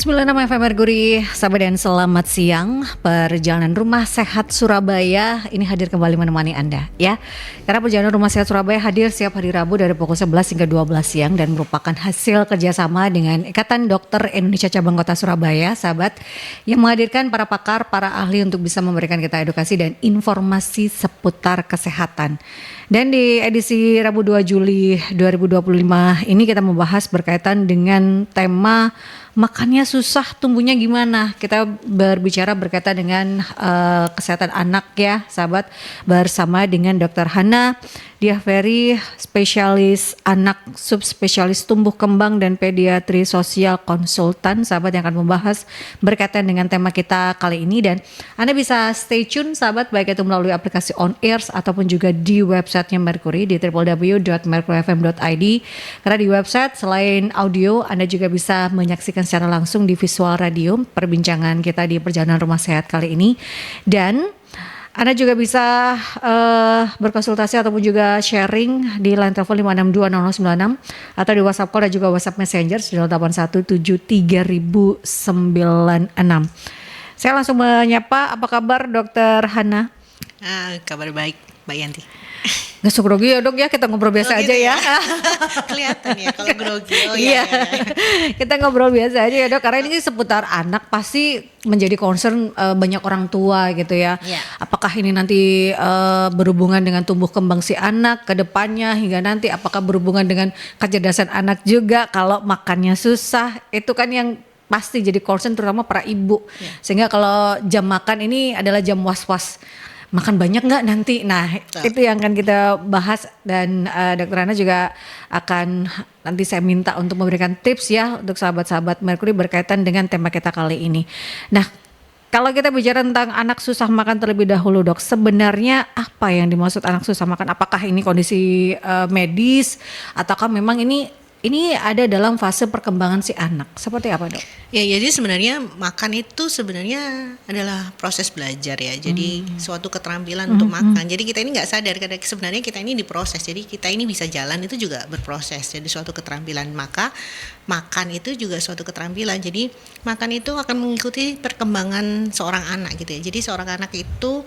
96 FM Merguri, sahabat dan selamat siang. Perjalanan Rumah Sehat Surabaya ini hadir kembali menemani Anda ya. Karena perjalanan Rumah Sehat Surabaya hadir setiap hari Rabu dari pukul 11 hingga 12 siang dan merupakan hasil kerjasama dengan Ikatan Dokter Indonesia Cabang Kota Surabaya, sahabat, yang menghadirkan para pakar, para ahli untuk bisa memberikan kita edukasi dan informasi seputar kesehatan. Dan di edisi Rabu 2 Juli 2025 ini kita membahas berkaitan dengan tema makannya susah, tumbuhnya gimana. Kita berbicara berkaitan dengan kesehatan anak ya, sahabat, bersama dengan Dr. Hana Diahveri, spesialis anak, subspesialis tumbuh kembang dan pediatri sosial konsultan, sahabat, yang akan membahas berkaitan dengan tema kita kali ini. Dan Anda bisa stay tune, sahabat, baik itu melalui aplikasi On Airs ataupun juga di websitenya Mercury di www.mercuryfm.id. Karena di website selain audio, Anda juga bisa menyaksikan secara langsung di visual radio perbincangan kita di perjalanan rumah sehat kali ini. Dan Anda juga bisa berkonsultasi ataupun juga sharing di line telepon 5620096 atau di WhatsApp call dan juga WhatsApp Messenger 08173096. Saya langsung menyapa, apa kabar Dokter Hana? Kabar baik, Mbak Yanti. Gak suka grogi ya dok ya, kita ngobrol biasa aja ya. Kelihatan ya kalau grogi. Iya. Kita ngobrol biasa aja ya dok, karena ini seputar anak pasti menjadi concern banyak orang tua gitu ya. Apakah ini nanti berhubungan dengan tumbuh kembang si anak ke depannya, hingga nanti apakah berhubungan dengan kecerdasan anak juga kalau makannya susah, itu kan yang pasti jadi concern terutama para ibu. Sehingga kalau jam makan ini adalah jam was-was. Makan banyak nggak nanti? Nah itu yang akan kita bahas. Dan Dr. Hana juga akan, nanti saya minta untuk memberikan tips ya untuk sahabat-sahabat Mercury berkaitan dengan tema kita kali ini. Nah kalau kita bicara tentang anak susah makan terlebih dahulu dok, sebenarnya apa yang dimaksud anak susah makan? Apakah ini kondisi medis ataukah memang ini ada dalam fase perkembangan si anak? Seperti apa dok? Ya jadi sebenarnya makan itu sebenarnya adalah proses belajar ya. Jadi suatu keterampilan untuk makan. Jadi kita ini nggak sadar karena sebenarnya kita ini diproses. Jadi kita ini bisa jalan itu juga berproses. Jadi suatu keterampilan. Maka makan itu juga suatu keterampilan. Jadi makan itu akan mengikuti perkembangan seorang anak gitu ya. Jadi seorang anak itu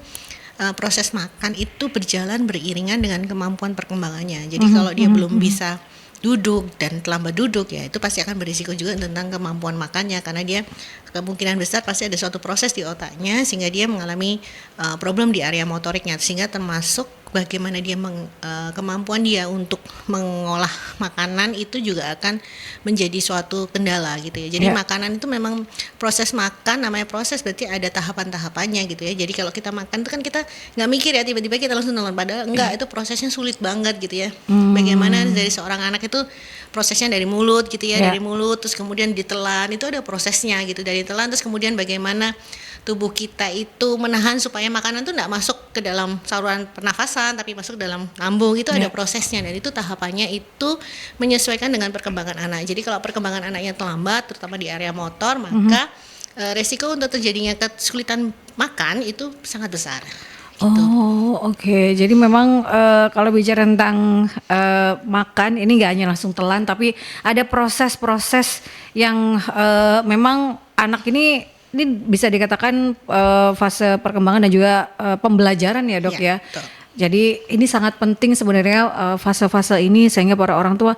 proses makan itu berjalan beriringan dengan kemampuan perkembangannya. Jadi kalau dia belum bisa duduk dan terlambat duduk ya, itu pasti akan berisiko juga tentang kemampuan makannya, karena dia kemungkinan besar pasti ada suatu proses di otaknya sehingga dia mengalami problem di area motoriknya, sehingga termasuk bagaimana dia kemampuan dia untuk mengolah makanan itu juga akan menjadi suatu kendala gitu ya. Jadi makanan itu memang proses makan, namanya proses berarti ada tahapan-tahapannya gitu ya. Jadi kalau kita makan itu kan kita nggak mikir ya tiba-tiba kita langsung telan, padahal enggak, itu prosesnya sulit banget gitu ya. Bagaimana dari seorang anak itu prosesnya dari mulut gitu ya, dari mulut terus kemudian ditelan, itu ada prosesnya gitu, dari telan terus kemudian bagaimana tubuh kita itu menahan supaya makanan itu enggak masuk ke dalam saluran pernafasan tapi masuk dalam lambung, itu ada prosesnya, dan itu tahapannya itu menyesuaikan dengan perkembangan anak. Jadi kalau perkembangan anaknya terlambat terutama di area motor, maka resiko untuk terjadinya kesulitan makan itu sangat besar. Gitu. Oke. Jadi memang kalau bicara tentang makan ini nggak hanya langsung telan, tapi ada proses-proses yang memang anak ini bisa dikatakan fase perkembangan dan juga pembelajaran ya dok ya. Betul. Jadi ini sangat penting sebenarnya fase-fase ini, sehingga para orang tua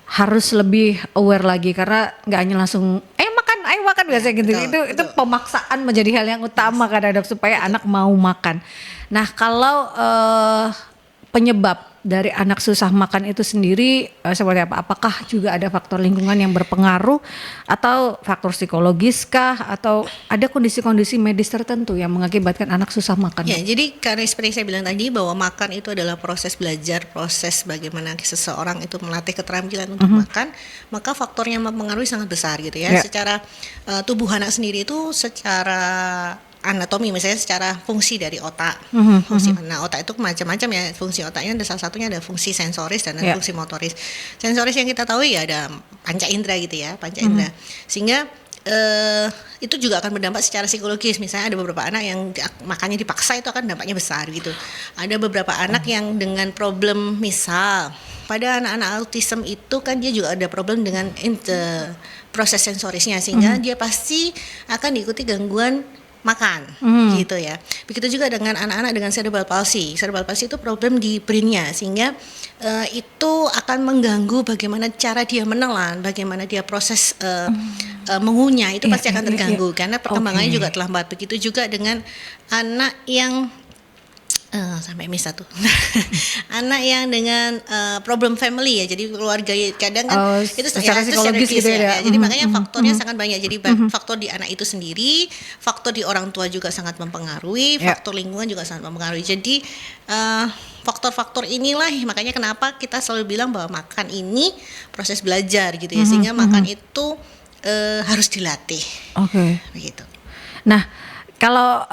harus lebih aware lagi, karena nggak hanya langsung ayo makan biasa gitu. Itu pemaksaan menjadi hal yang utama kadang dok, supaya anak mau makan. Nah kalau penyebab dari anak susah makan itu sendiri seperti apa? Apakah juga ada faktor lingkungan yang berpengaruh atau faktor psikologis kah, atau ada kondisi-kondisi medis tertentu yang mengakibatkan anak susah makan? Ya, jadi karena seperti saya bilang tadi bahwa makan itu adalah proses belajar, proses bagaimana seseorang itu melatih keterampilan untuk makan, maka faktornya mempengaruhi sangat besar gitu ya. Secara tubuh anak sendiri itu secara anatomi, misalnya secara fungsi dari otak. Nah otak itu macam-macam ya, fungsi otaknya ada, salah satunya ada fungsi sensoris dan ada fungsi motoris. Sensoris yang kita tahu ya ada panca indera gitu ya, panca indera. Sehingga itu juga akan berdampak secara psikologis. Misalnya ada beberapa anak yang makannya dipaksa, itu akan dampaknya besar gitu. Ada beberapa anak yang dengan problem, misal pada anak-anak autism itu kan dia juga ada problem dengan proses sensorisnya, sehingga dia pasti akan diikuti gangguan makan gitu ya. Begitu juga dengan anak-anak dengan cerebral palsy. Cerebral palsy itu problem di brainnya, sehingga itu akan mengganggu bagaimana cara dia menelan, bagaimana dia proses mengunyah, itu pasti akan terganggu karena perkembangannya juga terlambat. Begitu juga dengan anak yang sampai miss satu anak yang dengan problem family ya, jadi keluarga kadang kan itu secara psikologis gitu ya. Jadi makanya faktornya sangat banyak. Jadi faktor di anak itu sendiri, faktor di orang tua juga sangat mempengaruhi, faktor lingkungan juga sangat mempengaruhi. Jadi faktor-faktor inilah makanya kenapa kita selalu bilang bahwa makan ini proses belajar gitu ya, sehingga makan itu harus dilatih. Begitu. Nah, kalau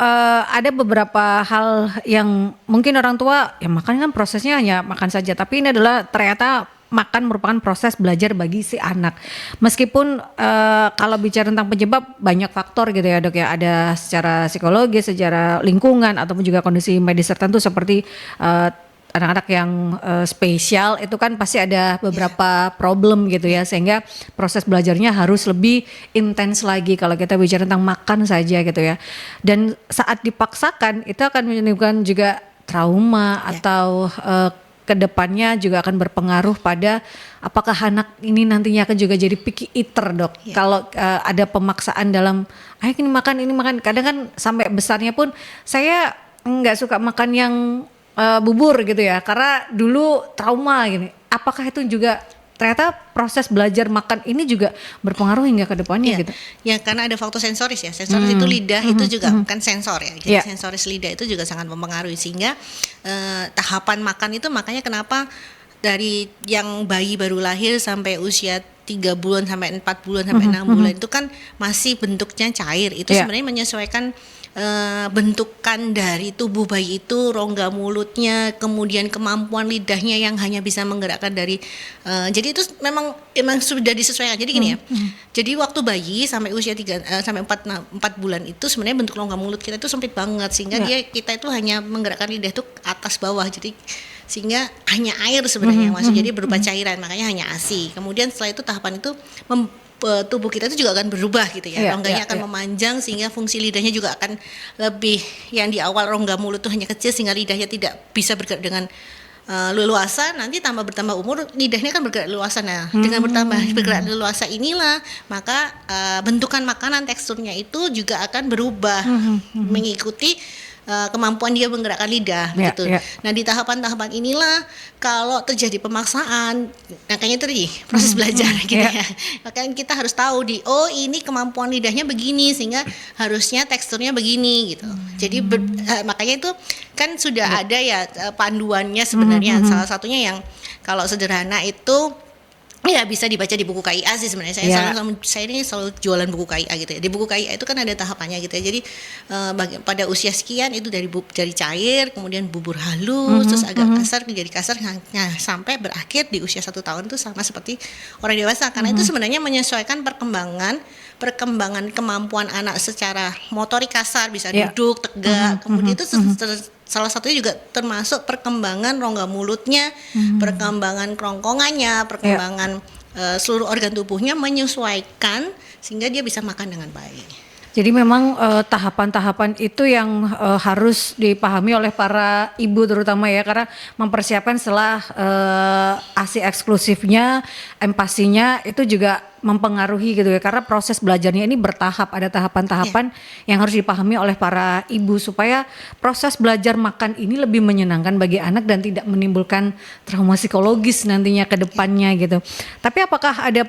ada beberapa hal yang mungkin orang tua ya makan kan prosesnya hanya makan saja, tapi ini adalah ternyata makan merupakan proses belajar bagi si anak. Meskipun kalau bicara tentang penyebab banyak faktor gitu ya Dok ya, ada secara psikologis, secara lingkungan ataupun juga kondisi medis tertentu seperti anak-anak yang spesial itu kan pasti ada beberapa problem gitu ya, sehingga proses belajarnya harus lebih intens lagi kalau kita bicara tentang makan saja gitu ya. Dan saat dipaksakan itu akan menimbulkan juga trauma atau kedepannya juga akan berpengaruh pada apakah anak ini nantinya akan juga jadi picky eater Dok. Kalau ada pemaksaan dalam ayo ini makan, kadang kan sampai besarnya pun saya nggak suka makan yang bubur gitu ya, karena dulu trauma gini. Apakah itu juga ternyata proses belajar makan ini juga berpengaruh hingga ke depannya gitu? Ya karena ada faktor sensoris ya. Sensoris itu lidah itu juga kan sensor ya. Jadi sensoris lidah itu juga sangat mempengaruhi, sehingga tahapan makan itu makanya kenapa dari yang bayi baru lahir sampai usia 3 bulan sampai 4 bulan sampai 6 bulan itu kan masih bentuknya cair. Itu sebenarnya menyesuaikan bentukan dari tubuh bayi itu, rongga mulutnya, kemudian kemampuan lidahnya yang hanya bisa menggerakkan dari jadi itu memang sudah disesuaikan. Jadi gini ya. Jadi waktu bayi sampai usia 3 sampai 4 bulan itu sebenarnya bentuk rongga mulut kita itu sempit banget, sehingga kita itu hanya menggerakkan lidah itu atas bawah. Jadi sehingga hanya air sebenarnya yang masuk, jadi berupa cairan, makanya hanya ASI. Kemudian setelah itu tahapan itu tubuh kita itu juga akan berubah gitu ya, rongganya akan memanjang, sehingga fungsi lidahnya juga akan lebih, yang di awal rongga mulut itu hanya kecil sehingga lidahnya tidak bisa bergerak dengan leluasa. Nanti bertambah umur lidahnya kan bergerak leluasa. Nah dengan bergerak leluasa inilah maka bentukan makanan, teksturnya itu juga akan berubah mengikuti kemampuan dia menggerakkan lidah gitu. Nah di tahapan-tahapan inilah kalau terjadi pemaksaan, makanya itu proses belajar gitu ya. Makanya kita harus tahu ini kemampuan lidahnya begini, sehingga harusnya teksturnya begini gitu. Jadi makanya itu kan sudah ada ya panduannya sebenarnya. Salah satunya yang kalau sederhana itu ya bisa dibaca di buku KIA sih sebenarnya. Saya ini selalu jualan buku KIA gitu ya. Di buku KIA itu kan ada tahapannya gitu ya. Jadi pada usia sekian itu dari cair, kemudian bubur halus, terus agak kasar menjadi kasar, sampai berakhir di usia 1 tahun itu sama seperti orang dewasa. Karena itu sebenarnya menyesuaikan perkembangan kemampuan anak secara motorik kasar, bisa duduk, tegak, kemudian itu salah satunya juga termasuk perkembangan rongga mulutnya, perkembangan kerongkongannya, perkembangan seluruh organ tubuhnya menyesuaikan sehingga dia bisa makan dengan baik. Jadi memang tahapan-tahapan itu yang harus dipahami oleh para ibu terutama ya, karena mempersiapkan setelah ASI eksklusifnya, empasinya itu juga mempengaruhi gitu ya, karena proses belajarnya ini bertahap, ada tahapan-tahapan yang harus dipahami oleh para ibu supaya proses belajar makan ini lebih menyenangkan bagi anak dan tidak menimbulkan trauma psikologis nantinya ke depannya gitu. Tapi apakah ada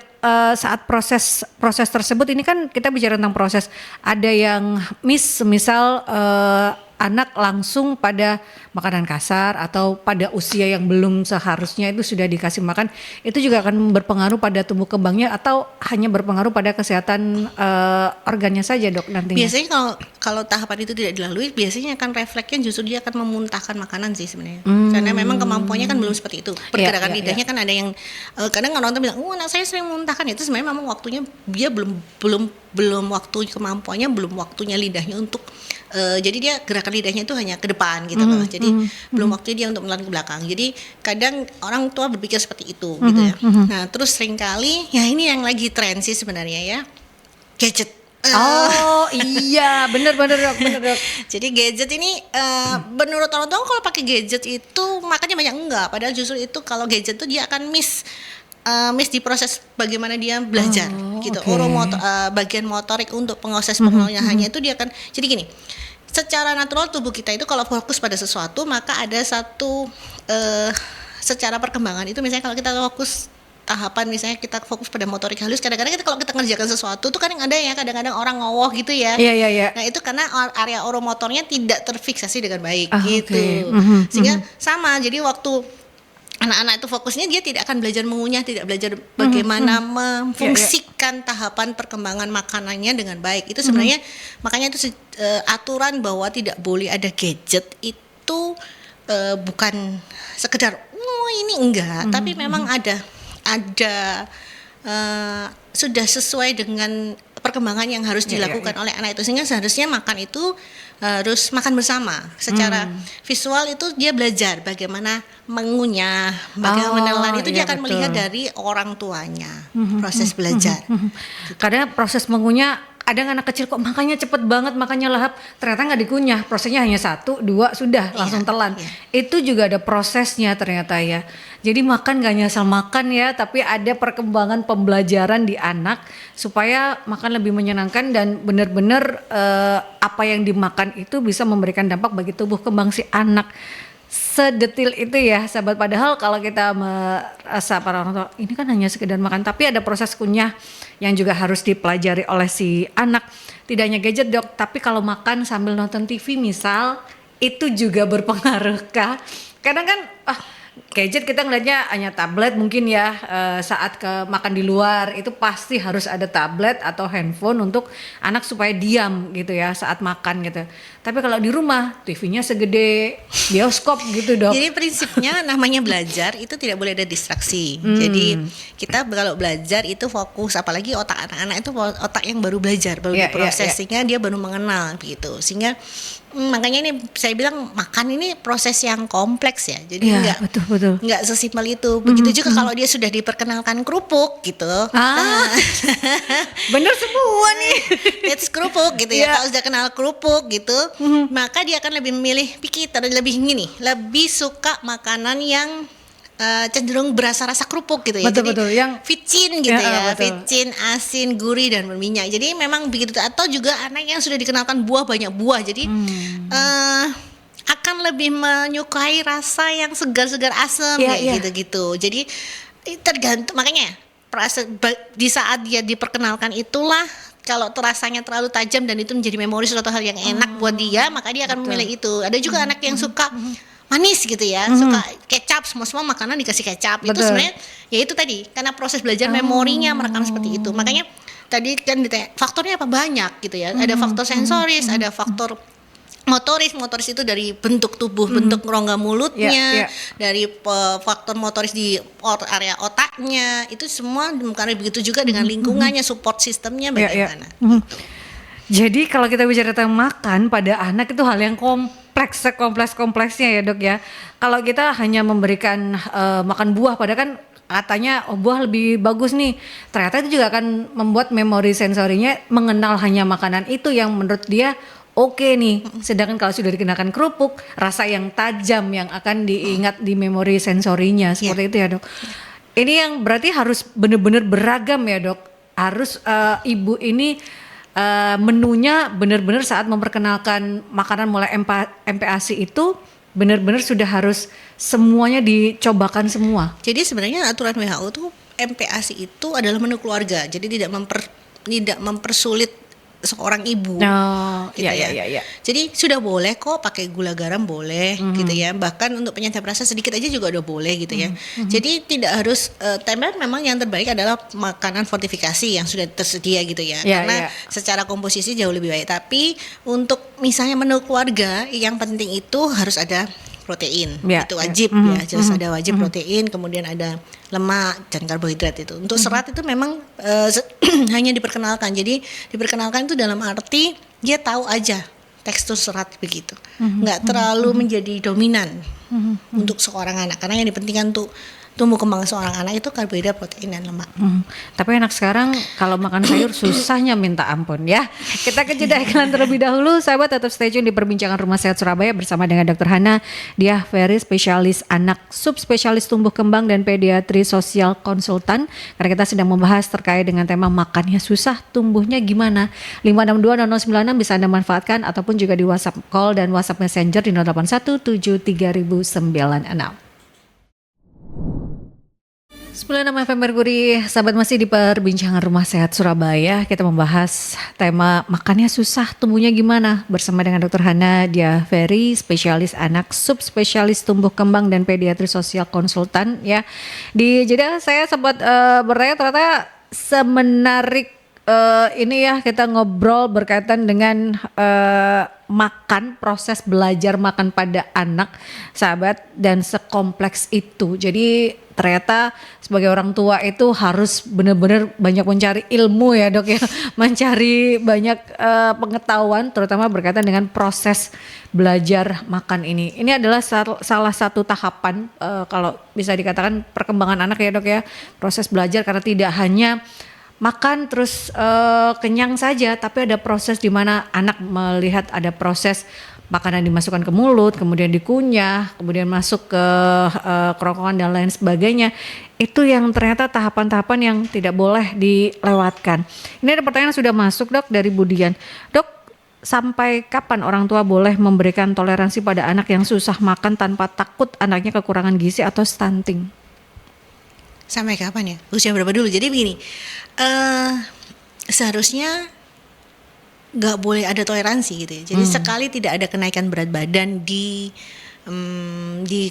saat proses tersebut, ini kan kita bicara tentang proses, ada yang misal anak langsung pada makanan kasar atau pada usia yang belum seharusnya itu sudah dikasih makan, itu juga akan berpengaruh pada tumbuh kembangnya atau hanya berpengaruh pada kesehatan organnya saja, Dok, nantinya? Biasanya kalau tahapan itu tidak dilalui, biasanya akan refleksnya justru dia akan memuntahkan makanan sih sebenarnya. Karena memang kemampuannya kan belum seperti itu. Pergerakan lidahnya kan ada yang kadang orang bilang, anak saya sering memuntahkan. Itu sebenarnya memang waktunya dia belum waktu kemampuannya, belum waktunya lidahnya untuk jadi dia gerakan lidahnya itu hanya ke depan gitu loh. Jadi belum waktunya dia untuk menelan ke belakang. Jadi kadang orang tua berpikir seperti itu gitu ya. Nah, terus seringkali ya ini yang lagi tren sih sebenarnya ya. Gadget. Oh iya, bener Dok. Jadi gadget ini menurut orang tua kalau pakai gadget itu makanya banyak enggak. Padahal justru itu kalau gadget itu dia akan miss di proses bagaimana dia belajar gitu. Bagian motorik untuk proses pengelolaan itu dia akan. Jadi gini, secara natural tubuh kita itu kalau fokus pada sesuatu maka ada satu secara perkembangan itu misalnya kalau kita fokus tahapan misalnya kita fokus pada motorik halus, kadang-kadang kalau kita ngerjakan sesuatu tuh kan ada ya kadang-kadang orang ngowoh gitu ya. Iya. Nah itu karena area oromotornya tidak terfiksasi dengan baik gitu. Okay. Sehingga sama, jadi waktu anak-anak itu fokusnya dia tidak akan belajar mengunyah, tidak belajar bagaimana memfungsikan tahapan perkembangan makanannya dengan baik. Itu sebenarnya makanya itu aturan bahwa tidak boleh ada gadget itu bukan sekedar ini enggak, tapi memang ada sudah sesuai dengan perkembangan yang harus dilakukan oleh anak itu, sehingga seharusnya makan itu harus makan bersama. Secara visual itu dia belajar bagaimana mengunyah, bagaimana menelan, itu dia akan melihat dari orang tuanya proses belajar. Karena proses mengunyah, ada anak kecil kok makannya cepet banget, makannya lahap, ternyata nggak dikunyah, prosesnya hanya 1, 2 sudah langsung telan. Itu juga ada prosesnya ternyata ya. Jadi makan gak hanya asal makan ya, tapi ada perkembangan pembelajaran di anak supaya makan lebih menyenangkan dan benar-benar apa yang dimakan itu bisa memberikan dampak bagi tubuh kembang si anak. Sedetil itu ya sahabat. Padahal kalau kita merasa para orang tua ini kan hanya sekedar makan, tapi ada proses kunyah yang juga harus dipelajari oleh si anak. Tidak hanya gadget, Dok, tapi kalau makan sambil nonton TV misal, itu juga berpengaruh kah? Kadang kan gadget kita ngeliatnya hanya tablet mungkin ya, saat makan di luar itu pasti harus ada tablet atau handphone untuk anak supaya diam gitu ya saat makan gitu. Tapi kalau di rumah TV-nya segede bioskop gitu, Dok. Jadi prinsipnya namanya belajar itu tidak boleh ada distraksi. Jadi kita kalau belajar itu fokus, apalagi otak anak-anak itu otak yang baru belajar, baru diproses, sehingga dia baru mengenal gitu. Sehingga makanya ini saya bilang makan ini proses yang kompleks ya. Jadi betul. Enggak sesimpel itu. Begitu juga kalau dia sudah diperkenalkan kerupuk gitu. Bener semua nih. It's kerupuk gitu ya. Kalau sudah kenal kerupuk gitu, maka dia akan lebih memilih lebih suka makanan yang cenderung berasa rasa kerupuk gitu ya. Betul, yang vicin gitu vicin, asin, gurih dan berminyak. Jadi memang begitu. Atau juga anak yang sudah dikenalkan banyak buah. Jadi akan lebih menyukai rasa yang segar-segar asam gitu-gitu. Jadi tergantung, makanya di saat dia diperkenalkan itulah kalau rasanya terlalu tajam dan itu menjadi memori suatu hal yang enak buat dia, maka dia akan memilih itu. Ada juga anak yang suka manis gitu ya, suka kecap, semua makanan dikasih kecap. Itu sebenarnya ya itu tadi karena proses belajar memorinya merekam seperti itu. Makanya tadi kan ditanya faktornya apa, banyak gitu ya. Ada faktor sensoris, ada faktor motoris itu dari bentuk tubuh, bentuk rongga mulutnya, dari faktor motoris di area otaknya, itu semua karena begitu juga dengan lingkungannya, support sistemnya bagaimana. Gitu. Jadi kalau kita bicara tentang makan pada anak itu hal yang kompleks, sekompleks-kompleksnya ya, Dok ya. Kalau kita hanya memberikan makan buah, padahal kan katanya buah lebih bagus nih, ternyata itu juga akan membuat memori sensorinya mengenal hanya makanan itu yang menurut dia oke nih. Sedangkan kalau sudah dikenakan kerupuk, rasa yang tajam yang akan diingat di memori sensorinya seperti itu ya, Dok. Ini yang berarti harus benar-benar beragam ya, Dok. Harus ibu ini menunya benar-benar saat memperkenalkan makanan mulai MPASI itu benar-benar sudah harus semuanya dicobakan semua. Jadi sebenarnya aturan WHO tuh MPASI itu adalah menu keluarga. Jadi tidak mempersulit seorang ibu. Oh, Gitu iya, iya, iya. Jadi sudah boleh kok pakai gula garam boleh gitu ya. Bahkan untuk penyedap rasa sedikit aja juga udah boleh gitu ya. Jadi tidak harus temen memang yang terbaik adalah makanan fortifikasi yang sudah tersedia gitu ya. Iya, Karena iya. secara komposisi jauh lebih baik. Tapi untuk misalnya menu keluarga yang penting itu harus ada protein. Ya, Itu ya. wajib ya. Jelas ada wajib protein, kemudian ada lemak dan karbohidrat itu. Untuk serat itu memang hanya diperkenalkan. Jadi diperkenalkan itu dalam arti dia tahu aja tekstur serat begitu. Nggak terlalu menjadi dominan untuk seorang anak. Karena yang dipentingkan untuk tumbuh kembang seorang anak itu karbohidrat, protein dan lemak. Tapi anak sekarang kalau makan sayur susahnya minta ampun ya. Kita ke jeda iklan terlebih dahulu. Sahabat tetap stay tune di perbincangan Rumah Sehat Surabaya bersama dengan Dr. Hana Diah Ferry, spesialis anak, subspesialis tumbuh kembang dan pediatri sosial konsultan. Karena kita sedang membahas terkait dengan tema makannya susah, tumbuhnya gimana. 5620096 bisa Anda manfaatkan ataupun juga di WhatsApp call dan WhatsApp Messenger di 08173096. 96 FM Merkuri, sahabat masih di perbincangan Rumah Sehat Surabaya. Kita membahas tema makannya susah, tumbuhnya gimana bersama dengan Dr. Hana Diah Ferry, spesialis anak, subspesialis tumbuh kembang dan pediatri sosial konsultan ya. Di jeda saya sempat bertanya ternyata semenarik ini ya kita ngobrol berkaitan dengan makan, proses belajar makan pada anak, sahabat, dan sekompleks itu. Jadi ternyata sebagai orang tua itu harus benar-benar banyak mencari ilmu ya dok ya, mencari banyak pengetahuan terutama berkaitan dengan proses belajar makan ini. Ini adalah salah satu tahapan kalau bisa dikatakan perkembangan anak ya dok ya, proses belajar karena tidak hanya makan terus kenyang saja, tapi ada proses di mana anak melihat ada proses makanan dimasukkan ke mulut, kemudian dikunyah, kemudian masuk ke kerongkongan dan lain sebagainya. Itu yang ternyata tahapan-tahapan yang tidak boleh dilewatkan. Ini ada pertanyaan yang sudah masuk dok dari Budian. Dok, sampai kapan orang tua boleh memberikan toleransi pada anak yang susah makan tanpa takut anaknya kekurangan gizi atau stunting? Sampai kapan ya? Usia berapa dulu? Jadi begini, seharusnya nggak boleh ada toleransi gitu ya. Jadi sekali tidak ada kenaikan berat badan di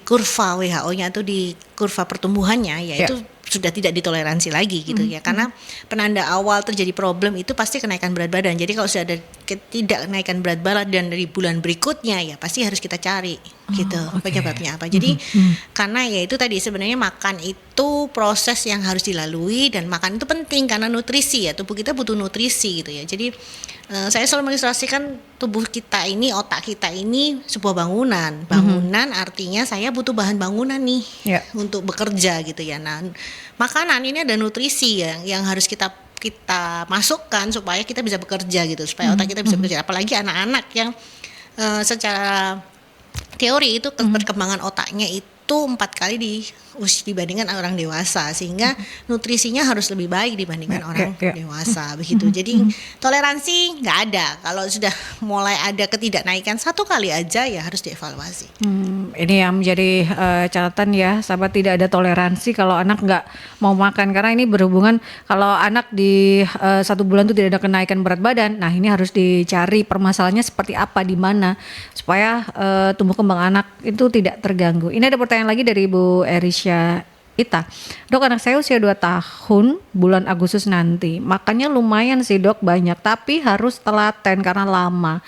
kurva WHO-nya atau di kurva pertumbuhannya, yaitu sudah tidak ditoleransi lagi gitu ya. Karena penanda awal terjadi problem itu pasti kenaikan berat badan. Jadi kalau sudah ada tidak kenaikan berat badan dari bulan berikutnya ya pasti harus kita cari gitu penyebabnya apa. Jadi karena ya itu tadi sebenarnya makan itu proses yang harus dilalui dan makan itu penting karena nutrisi ya, tubuh kita butuh nutrisi gitu ya. Jadi saya selalu mengilustrasikan tubuh kita ini, otak kita ini sebuah bangunan. Bangunan artinya saya butuh bahan bangunan nih untuk bekerja gitu ya. Nah, makanan ini ada nutrisi yang harus kita masukkan supaya kita bisa bekerja gitu, supaya otak kita bisa bekerja. Apalagi anak-anak yang secara teori itu perkembangan otaknya itu 4 kali dibandingkan orang dewasa, sehingga nutrisinya harus lebih baik dibandingkan orang dewasa begitu. Jadi toleransi nggak ada. Kalau sudah mulai ada ketidaknaikan 1 kali aja ya harus dievaluasi. Ini yang menjadi catatan ya, sahabat, tidak ada toleransi kalau anak nggak mau makan, karena ini berhubungan kalau anak di 1 bulan itu tidak ada kenaikan berat badan. Nah ini harus dicari permasalahannya seperti apa, di mana supaya tumbuh kembang anak itu tidak terganggu. Ini ada pertanyaan lagi dari Ibu Erisha Ita. Dok, anak saya usia 2 tahun, bulan Agustus nanti. Makannya lumayan sih dok, banyak, tapi harus telaten karena lama.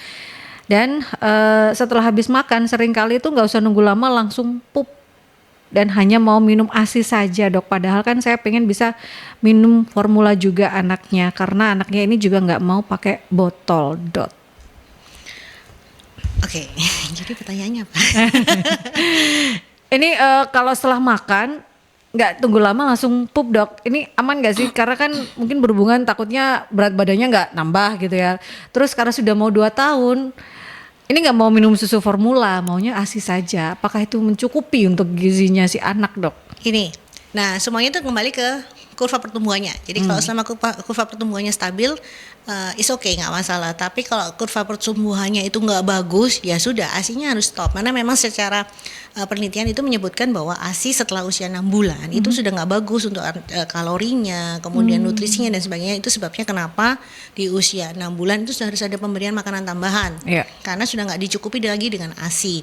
Dan setelah habis makan seringkali itu nggak usah nunggu lama langsung pup. Dan hanya mau minum ASI saja dok. Padahal kan saya pengen bisa minum formula juga anaknya. Karena anaknya ini juga nggak mau pakai botol dot. Oke, jadi pertanyaannya apa? Ini kalau setelah makan nggak tunggu lama langsung pup dok, ini aman nggak sih? Karena kan mungkin berhubungan takutnya berat badannya nggak nambah gitu ya. Terus karena sudah mau 2 tahun, ini nggak mau minum susu formula, maunya ASI saja. Apakah itu mencukupi untuk gizinya si anak dok? Ini, nah semuanya itu kembali ke kurva pertumbuhannya. Jadi kalau selama kurva pertumbuhannya stabil, is okay, nggak masalah. Tapi kalau kurva pertumbuhannya itu nggak bagus, ya sudah, ASI-nya harus stop. Karena memang secara penelitian itu menyebutkan bahwa ASI setelah usia 6 bulan itu sudah nggak bagus untuk kalorinya, kemudian nutrisinya dan sebagainya. Itu sebabnya kenapa di usia 6 bulan itu sudah harus ada pemberian makanan tambahan. Karena sudah nggak dicukupi lagi dengan ASI.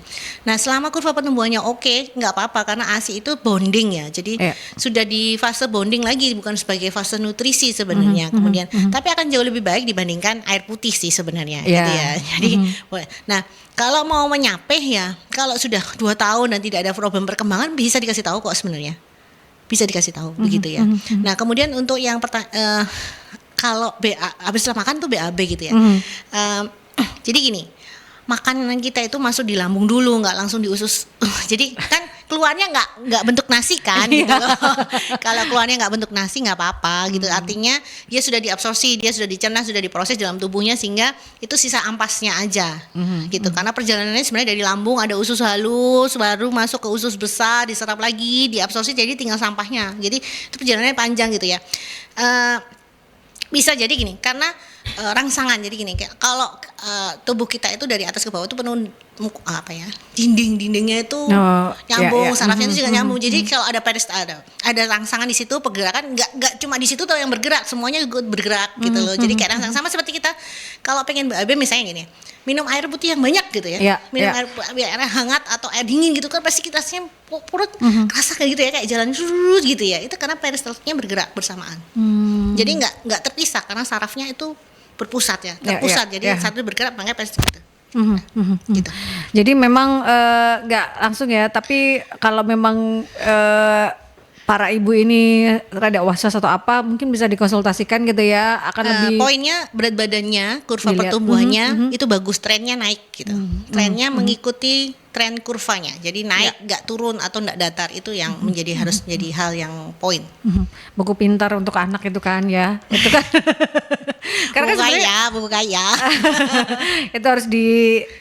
Nah, selama kurva pertumbuhannya oke, nggak apa-apa karena ASI itu bonding ya. Jadi sudah di fase bonding lagi, bukan sebagai fase nutrisi sebenarnya. Kemudian tapi akan jauh lebih baik dibandingkan air putih sih sebenarnya gitu ya. Jadi nah, kalau mau menyapeh ya, kalau sudah 2 tahun dan tidak ada problem perkembangan bisa dikasih tahu kok sebenarnya. Bisa dikasih tahu begitu ya. Nah, kemudian untuk yang kalau habis makan tuh BAB gitu ya. Jadi gini, makanan kita itu masuk di lambung dulu, nggak langsung di usus. Jadi kan keluarnya nggak bentuk nasi kan gitu loh. Kalau keluarnya nggak bentuk nasi nggak apa-apa gitu. Artinya dia sudah diabsorpsi, dia sudah dicerna, sudah diproses dalam tubuhnya sehingga itu sisa ampasnya aja gitu. Karena perjalanannya sebenarnya dari lambung ada usus halus, baru masuk ke usus besar, diserap lagi, diabsorpsi, jadi tinggal sampahnya. Jadi itu perjalanannya panjang gitu ya. Bisa jadi gini, karena rangsangan. Jadi gini, kalau tubuh kita itu dari atas ke bawah itu penuh dindingnya itu nyambung, sarafnya itu juga nyambung. Jadi kalau ada rangsangan di situ, pergerakan nggak cuma di situ tuh yang bergerak, semuanya juga bergerak gitu loh. Jadi kayak rangsang, sama seperti kita kalau pengen BAB misalnya gini, minum air putih yang banyak gitu ya, minum air hangat atau air dingin gitu kan pasti kita perut kerasa kayak gitu ya, kayak jalan gitu ya. Itu karena peristaltiknya bergerak bersamaan. Jadi nggak terpisah karena sarafnya itu berpusat ya, terpusat. Jadi satu bergerak makanya peristaltik gitu. Jadi memang nggak langsung ya, tapi kalau memang para ibu ini rada was-was atau apa, mungkin bisa dikonsultasikan gitu ya, akan lebih poinnya berat badannya, kurva pertumbuhannya itu bagus, trennya naik gitu. Trennya mengikuti tren kurvanya. Jadi naik, nggak turun atau nggak datar, itu yang harus menjadi hal yang poin. Buku pintar untuk anak itu kan ya. Itu kan karena buku kaya. Itu harus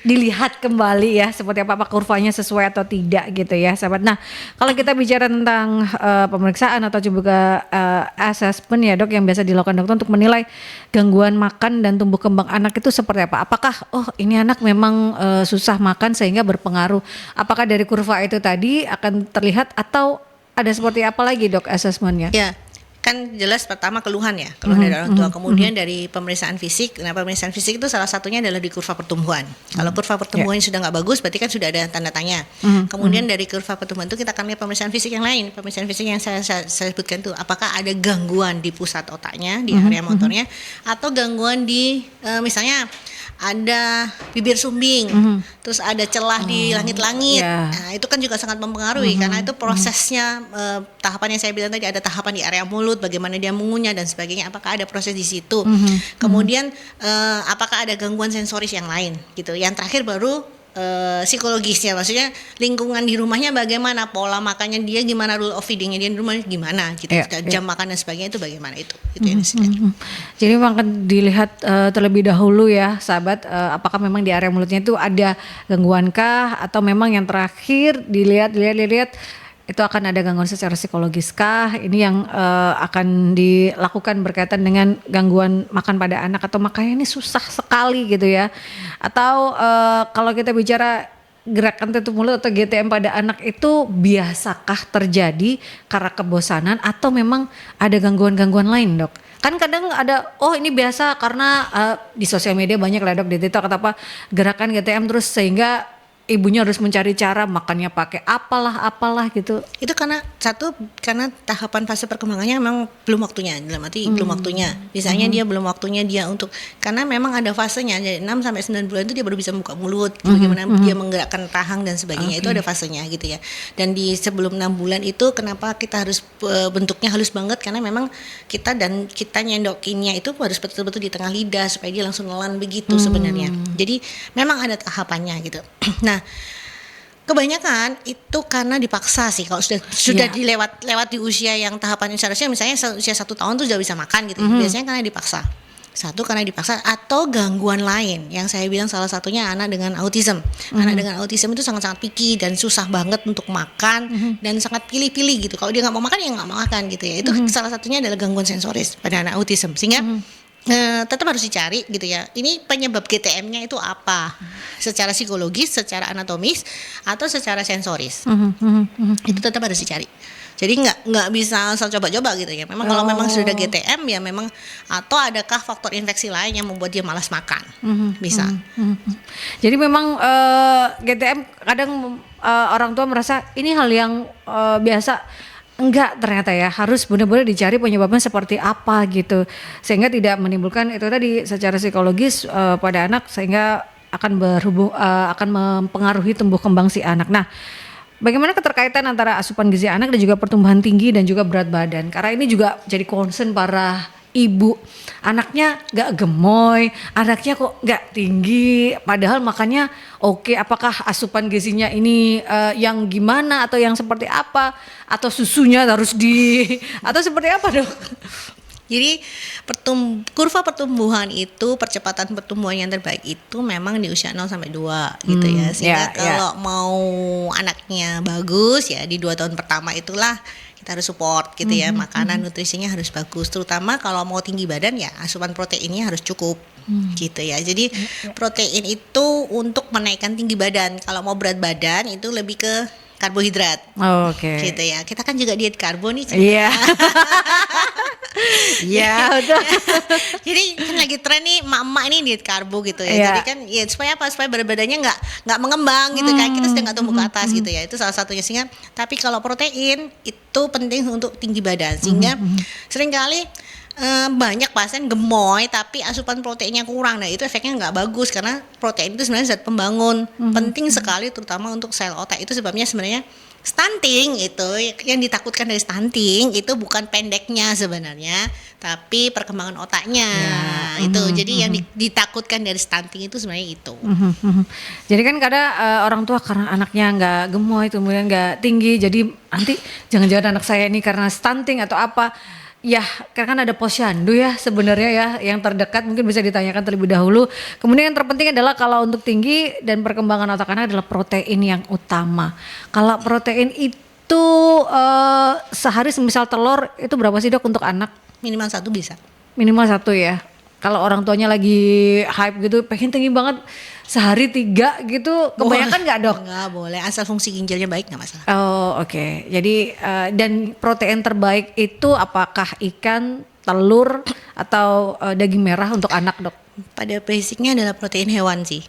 dilihat kembali ya, seperti apa kurvanya sesuai atau tidak gitu ya, sahabat. Nah, kalau kita bicara tentang pemeriksaan atau juga assessment ya, Dok, yang biasa dilakukan dokter untuk menilai gangguan makan dan tumbuh kembang anak itu seperti apa? Apakah ini anak memang susah makan sehingga berpengaruh? Apakah dari kurva itu tadi akan terlihat atau ada seperti apa lagi, Dok, assessmentnya? Ya, kan jelas pertama keluhan dari orang tua, kemudian dari pemeriksaan fisik. Nah, pemeriksaan fisik itu salah satunya adalah di kurva pertumbuhan. Kalau kurva pertumbuhannya sudah nggak bagus, berarti kan sudah ada tanda tanya. Kemudian dari kurva pertumbuhan itu kita akan lihat pemeriksaan fisik yang lain. Pemeriksaan fisik yang saya sebutkan itu, apakah ada gangguan di pusat otaknya, di area motornya, atau gangguan di misalnya ada bibir sumbing, terus ada celah di langit-langit. Nah, itu kan juga sangat mempengaruhi karena itu prosesnya tahapan yang saya bilang tadi, ada tahapan di area mulut, bagaimana dia mengunyah dan sebagainya. Apakah ada proses di situ? Kemudian apakah ada gangguan sensoris yang lain gitu. Yang terakhir baru psikologisnya, maksudnya lingkungan di rumahnya bagaimana, pola makannya dia gimana, rule of feedingnya dia di rumahnya gimana gitu, jam makan dan sebagainya itu bagaimana, itu yang disediakan. Jadi memang akan dilihat terlebih dahulu ya, sahabat, apakah memang di area mulutnya itu ada gangguan kah, atau memang yang terakhir dilihat itu akan ada gangguan secara psikologis kah? Ini yang akan dilakukan berkaitan dengan gangguan makan pada anak, atau makannya ini susah sekali gitu ya. Atau kalau kita bicara gerakan tutup mulut atau GTM pada anak itu biasakah terjadi karena kebosanan atau memang ada gangguan-gangguan lain, Dok? Kan kadang ada, ini biasa karena di sosial media banyak lah, Dok, di TikTok atau apa, gerakan GTM terus sehingga ibunya harus mencari cara makannya pakai apalah gitu. Itu karena tahapan fase perkembangannya memang belum waktunya, dalam arti belum waktunya. Misalnya dia belum waktunya dia untuk, karena memang ada fasenya, dari 6 sampai 9 bulan itu dia baru bisa buka mulut, bagaimana dia menggerakkan rahang dan sebagainya, itu ada fasenya gitu ya. Dan di sebelum 6 bulan itu kenapa kita harus bentuknya halus banget, karena memang kita nyendokinnya itu harus betul-betul di tengah lidah supaya dia langsung nelan begitu sebenarnya. Jadi memang ada tahapannya gitu. Nah, kebanyakan itu karena dipaksa sih, kalau sudah lewat di usia yang tahapannya seharusnya misalnya usia 1 tahun tuh sudah bisa makan gitu. Biasanya karena dipaksa. Satu karena dipaksa atau gangguan lain yang saya bilang salah satunya anak dengan autism. Anak dengan autism itu sangat-sangat picky dan susah banget untuk makan dan sangat pilih-pilih gitu. Kalau dia nggak mau makan ya nggak mau makan gitu ya. Itu salah satunya adalah gangguan sensoris pada anak autism. Sehingga tetap harus dicari gitu ya. Ini penyebab GTM-nya itu apa? Secara psikologis, secara anatomis atau secara sensoris. Itu tetap harus dicari. Jadi nggak bisa asal coba-coba gitu ya. Memang kalau memang sudah GTM ya memang, atau adakah faktor infeksi lain yang membuat dia malas makan, bisa. Jadi memang GTM kadang orang tua merasa ini hal yang biasa. Enggak, ternyata ya harus benar-benar dicari penyebabnya seperti apa gitu, sehingga tidak menimbulkan itu tadi secara psikologis pada anak, sehingga akan akan mempengaruhi tumbuh kembang si anak. Nah, bagaimana keterkaitan antara asupan gizi anak dan juga pertumbuhan tinggi dan juga berat badan? Karena ini juga jadi concern para ibu. Anaknya gak gemoy, anaknya kok gak tinggi, padahal makannya oke. Apakah asupan gizinya ini yang gimana atau yang seperti apa? Atau susunya harus atau seperti apa, Dok? Jadi kurva pertumbuhan itu, percepatan pertumbuhan yang terbaik itu memang di usia 0 sampai 2 gitu ya. Sehingga kalau mau anaknya bagus ya di 2 tahun pertama itulah kita harus support gitu ya. Makanan nutrisinya harus bagus, terutama kalau mau tinggi badan ya asupan proteinnya harus cukup gitu ya. Jadi protein itu untuk menaikkan tinggi badan. Kalau mau berat badan itu lebih ke karbohidrat. Oke. Gitu ya. Kita kan juga diet karbo nih. Iya. Iya, betul. Jadi kan lagi tren nih emak-emak ini diet karbo gitu ya. Jadi kan ya supaya apa? Supaya berat badannya nggak mengembang gitu kan. Kita sedang nggak tumbuh ke atas gitu ya. Itu salah satunya. Sehingga tapi kalau protein itu penting untuk tinggi badan. Sehingga seringkali banyak pasien gemoy tapi asupan proteinnya kurang. Nah itu efeknya nggak bagus, karena protein itu sebenarnya zat pembangun, penting sekali terutama untuk sel otak. Itu sebabnya sebenarnya stunting itu yang ditakutkan dari stunting itu bukan pendeknya sebenarnya, tapi perkembangan otaknya itu. Jadi yang ditakutkan dari stunting itu sebenarnya itu. Jadi kan kadang orang tua karena anaknya nggak gemoy kemudian nggak tinggi, jadi nanti jangan-jangan anak saya ini karena stunting atau apa. Ya, karena kan ada posyandu ya sebenarnya ya yang terdekat, mungkin bisa ditanyakan terlebih dahulu. Kemudian yang terpenting adalah kalau untuk tinggi dan perkembangan otak anak adalah protein yang utama. Kalau protein itu sehari semisal telur itu berapa sih, Dok, untuk anak? Minimal 1 bisa. Minimal 1 ya. Kalau orang tuanya lagi hype gitu, pengen tinggi banget, sehari 3 gitu, kebanyakan nggak, Dok? Nggak boleh, asal fungsi ginjalnya baik nggak masalah. Oh, oke. Jadi dan protein terbaik itu apakah ikan, telur, atau daging merah untuk anak, Dok? Pada basicnya adalah protein hewan sih.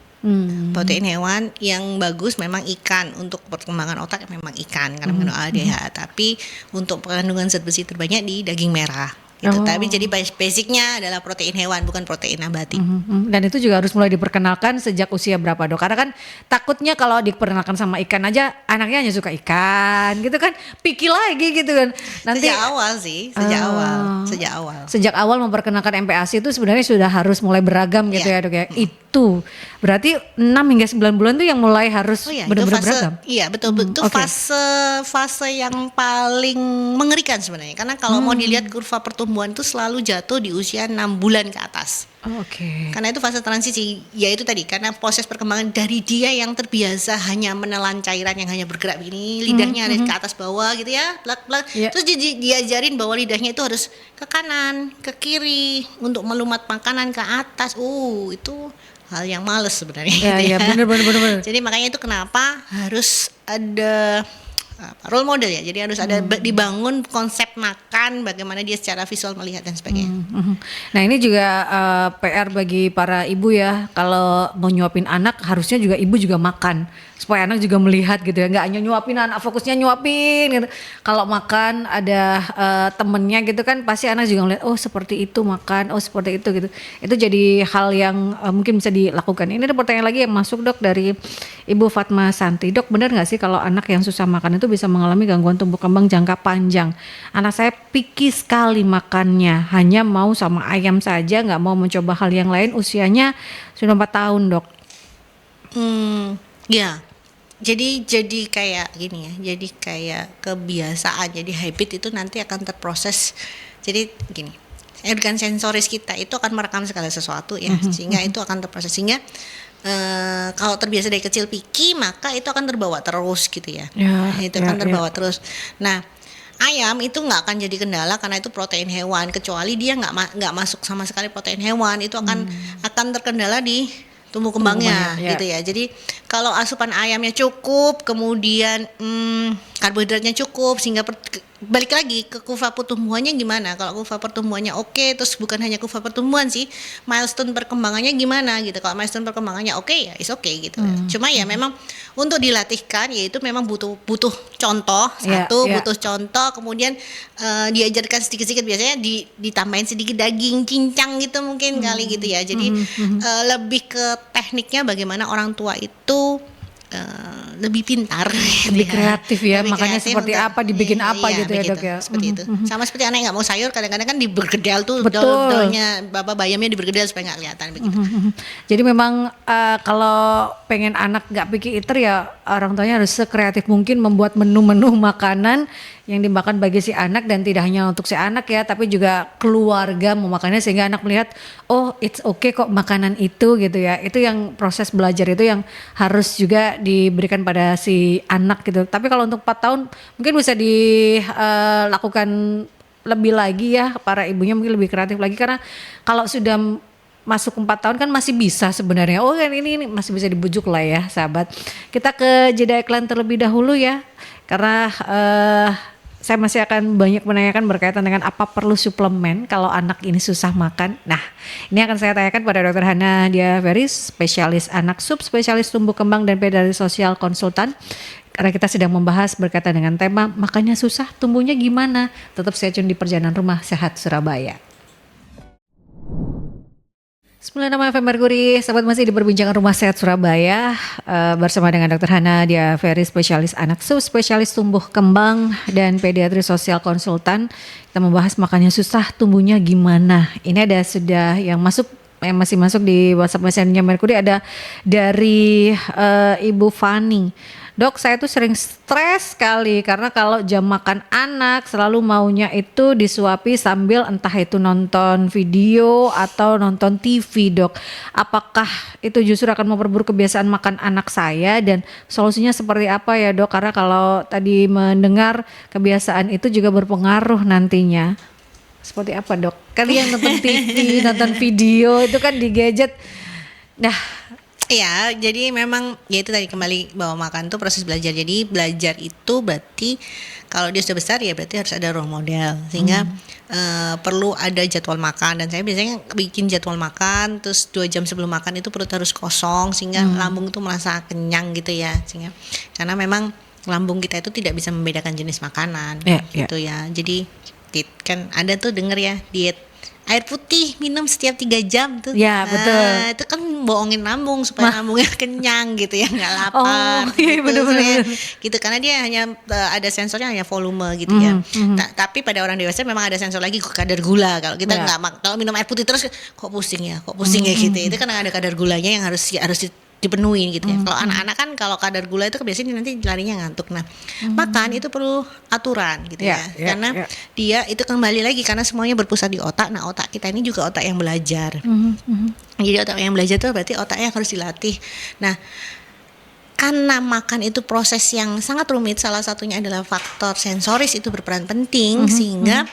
Protein hewan yang bagus memang ikan. Untuk perkembangan otak memang ikan karena mengandung ADH. Tapi untuk kandungan zat besi terbanyak di daging merah. Gitu. Tapi jadi basicnya adalah protein hewan, bukan protein nabati. Dan itu juga harus mulai diperkenalkan sejak usia berapa, Dok? Karena kan takutnya kalau diperkenalkan sama ikan aja anaknya hanya suka ikan gitu kan, picky lagi gitu kan. Nanti sejak awal sih, sejak awal. Sejak awal memperkenalkan MPASI itu sebenarnya sudah harus mulai beragam gitu ya, Dok ya. Itu berarti 6 hingga 9 bulan tuh yang mulai harus benar-benar beragam. Iya, betul. Itu fase yang paling mengerikan sebenarnya. Karena kalau mau dilihat kurva pertumbuhan itu selalu jatuh di usia 6 bulan ke atas. Karena itu fase transisi, yaitu tadi karena proses perkembangan dari dia yang terbiasa hanya menelan cairan yang hanya bergerak begini, lidahnya ada ke atas bawah gitu ya, plak-plak. Terus diajarin bahwa lidahnya itu harus ke kanan, ke kiri untuk melumat makanan ke atas. Itu hal yang males sebenarnya. Iya, benar. Jadi makanya itu kenapa harus ada role model ya. Jadi harus ada dibangun konsep makan, bagaimana dia secara visual melihat dan sebagainya. Nah ini juga PR bagi para ibu ya. Kalau mau nyuapin anak harusnya juga ibu juga makan supaya anak juga melihat gitu ya. Nggak hanya nyuapin anak, fokusnya nyuapin gitu. Kalau makan ada temennya gitu kan pasti anak juga ngeliat, oh seperti itu makan, oh seperti itu gitu. Itu jadi hal yang mungkin bisa dilakukan. Ini ada pertanyaan lagi yang masuk, Dok, dari Ibu Fatma Santi. Dok, benar nggak sih kalau anak yang susah makan itu bisa mengalami gangguan tumbuh kembang jangka panjang? Anak saya picky sekali makannya, hanya mau sama ayam saja, nggak mau mencoba hal yang lain. Usianya sudah 4 tahun, Dok. Ya, jadi kayak gini ya, jadi kayak kebiasaan, jadi habit itu nanti akan terproses. Jadi gini, organ sensoris kita itu akan merekam segala sesuatu ya, sehingga itu akan terproses, sehingga kalau terbiasa dari kecil picky, maka itu akan terbawa terus gitu ya. Itu akan terbawa terus. Nah, ayam itu nggak akan jadi kendala karena itu protein hewan, kecuali dia nggak masuk sama sekali protein hewan, itu akan terkendala di tumbuh kembangnya gitu ya. Jadi kalau asupan ayamnya cukup, kemudian karbohidratnya cukup, sehingga balik lagi ke kurva pertumbuhannya gimana. Kalau kurva pertumbuhannya oke, terus bukan hanya kurva pertumbuhan sih, milestone perkembangannya gimana gitu. Kalau milestone perkembangannya oke ya is oke gitu. Cuma ya memang untuk dilatihkan, yaitu memang butuh contoh butuh contoh, kemudian diajarkan sedikit-sedikit, biasanya ditambahin sedikit daging cincang gitu mungkin kali gitu ya. Jadi lebih ke tekniknya bagaimana orang tua itu lebih pintar, lebih kreatif ya, lebih makanya kreatif seperti apa dibikin apa gitu ya dok ya. Seperti itu. Sama seperti anak yang nggak mau sayur, kadang-kadang kan dibergedel tuh, dol-dolnya bayamnya dibergedel supaya nggak kelihatan begitu. Jadi memang kalau pengen anak nggak picky eater ya orang tuanya harus sekreatif mungkin membuat menu-menu makanan yang dimakan bagi si anak, dan tidak hanya untuk si anak ya, tapi juga keluarga memakannya, sehingga anak melihat oh it's okay kok makanan itu gitu ya. Itu yang proses belajar itu yang harus juga diberikan pada si anak gitu. Tapi kalau untuk 4 tahun mungkin bisa dilakukan lebih lagi ya, para ibunya mungkin lebih kreatif lagi, karena kalau sudah masuk 4 tahun kan masih bisa sebenarnya. Oh kan ini masih bisa dibujuk lah ya sahabat. Kita ke jeda iklan terlebih dahulu ya, karena saya masih akan banyak menanyakan berkaitan dengan apa perlu suplemen kalau anak ini susah makan. Nah, ini akan saya tanyakan pada Dr. Hana Dia Feris, spesialis anak, subspesialis tumbuh kembang dan pediatri sosial konsultan. Karena kita sedang membahas berkaitan dengan tema makannya susah, tumbuhnya gimana. Tetap stay tune di Perjalanan Rumah Sehat Surabaya. 96 FM Merkuri, sahabat masih di Perbincangan Rumah Sehat Surabaya bersama dengan Dr. Hana Dia Feris, spesialis anak, subspesialis tumbuh kembang dan pediatri sosial konsultan. Kita membahas makannya susah, tumbuhnya gimana. Ini ada sudah yang masih masuk di WhatsApp Messenger Merkuri, ada dari Ibu Fani. Dok, saya tuh sering stres sekali karena kalau jam makan anak selalu maunya itu disuapi sambil entah itu nonton video atau nonton TV, dok. Apakah itu justru akan memperburuk kebiasaan makan anak saya, dan solusinya seperti apa ya dok? Karena kalau tadi mendengar kebiasaan itu juga berpengaruh nantinya. Seperti apa dok? Kalian nonton TV, nonton video itu kan di gadget. Nah, ya, jadi memang ya itu tadi, kembali bahwa makan tuh proses belajar. Jadi belajar itu berarti kalau dia sudah besar ya berarti harus ada role model, sehingga perlu ada jadwal makan. Dan saya biasanya bikin jadwal makan, terus 2 jam sebelum makan itu perut harus kosong, sehingga lambung tuh merasa kenyang gitu ya. Sehingga karena memang lambung kita itu tidak bisa membedakan jenis makanan gitu ya. Jadi kan ada tuh denger ya diet air putih minum setiap 3 jam tuh. Ya, betul. Itu kan bohongin lambung supaya lambungnya kenyang gitu ya, nggak lapar. Oh, iya, bener-bener. Gitu, karena dia hanya ada sensornya, hanya volume gitu ya. Tapi pada orang dewasa memang ada sensor lagi, kadar gula. Kalau kita kalau minum air putih terus kok pusing ya gitu. Itu kan ada kadar gulanya yang harus dipenuhin gitu ya. Kalau anak-anak kan kalau kadar gula itu biasanya nanti larinya ngantuk. Nah, makan itu perlu aturan gitu ya. Karena dia itu kembali lagi karena semuanya berpusat di otak. Nah, otak kita ini juga otak yang belajar. Jadi otak yang belajar itu berarti otaknya harus dilatih. Nah, karena makan itu proses yang sangat rumit, salah satunya adalah faktor sensoris itu berperan penting, sehingga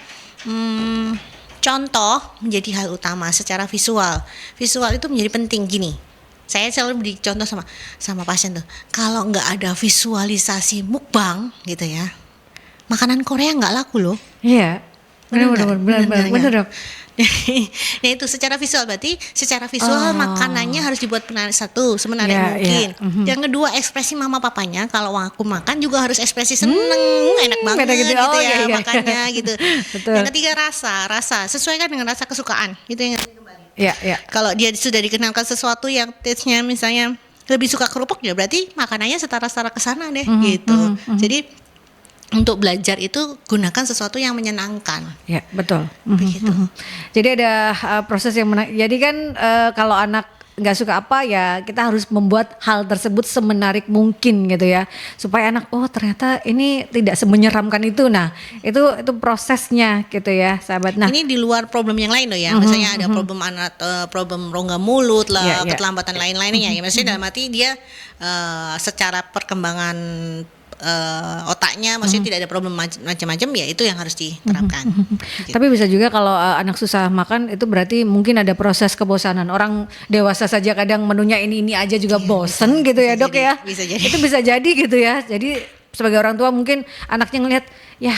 contoh menjadi hal utama secara visual. Visual itu menjadi penting gini. Saya selalu beri contoh sama pasien tuh, kalau nggak ada visualisasi mukbang gitu ya, makanan Korea nggak laku loh. Iya, benar dok. Nah itu secara visual, berarti secara visual makanannya harus dibuat menarik, semenarik mungkin. Yang kedua, ekspresi mama papanya kalau aku makan juga harus ekspresi seneng, enak banget gitu ya makannya gitu. Betul. Yang ketiga, rasa sesuaikan dengan rasa kesukaan, itu yang kalau dia sudah dikenalkan sesuatu yang taste-nya misalnya lebih suka kerupuk, ya berarti makanannya setara-setara ke sana deh gitu. Jadi untuk belajar itu gunakan sesuatu yang menyenangkan. Ya, betul. Begitu. Jadi ada proses yang jadi kan kalau anak nggak suka apa ya kita harus membuat hal tersebut semenarik mungkin gitu ya, supaya anak oh ternyata ini tidak semenyeramkan itu. Nah itu prosesnya gitu ya sahabat. Nah ini di luar problem yang lain loh ya, misalnya ada problem anak, problem rongga mulut lah, keterlambatan lain-lainnya ya, maksudnya dalam arti dia secara perkembangan otaknya maksudnya tidak ada problem macam-macam, ya itu yang harus diterapkan. Gitu. Tapi bisa juga kalau anak susah makan itu berarti mungkin ada proses kebosanan. Orang dewasa saja kadang menunya ini aja juga bosen gitu ya dok ya. Bisa jadi. Itu bisa jadi gitu ya. Jadi sebagai orang tua mungkin anaknya ngelihat ya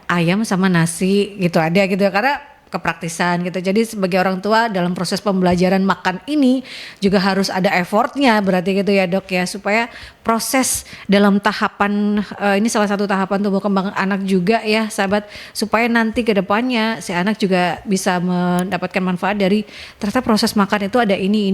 ayam sama nasi gitu ada gitu ya, karena kepraktisan gitu. Jadi sebagai orang tua dalam proses pembelajaran makan ini juga harus ada effortnya berarti gitu ya dok ya, supaya proses dalam tahapan ini salah satu tahapan tumbuh kembang anak juga ya sahabat, supaya nanti ke depannya si anak juga bisa mendapatkan manfaat dari ternyata proses makan itu ada ini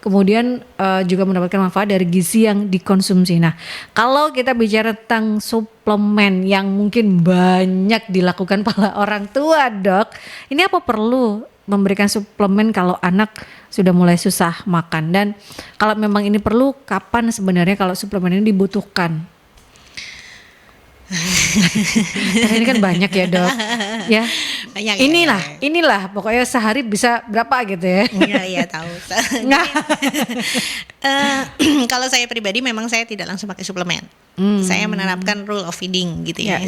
kemudian juga mendapatkan manfaat dari gizi yang dikonsumsi. Nah kalau kita bicara tentang suplemen yang mungkin banyak dilakukan para orang tua dok, ini apa perlu memberikan suplemen kalau anak sudah mulai susah makan, dan kalau memang ini perlu kapan sebenarnya kalau suplemen ini dibutuhkan? Karena ini kan banyak ya dok ya, Banyak inilah pokoknya sehari bisa berapa gitu ya. Iya tahu. Kalau saya pribadi memang saya tidak langsung pakai suplemen. Saya menerapkan rule of feeding gitu ya,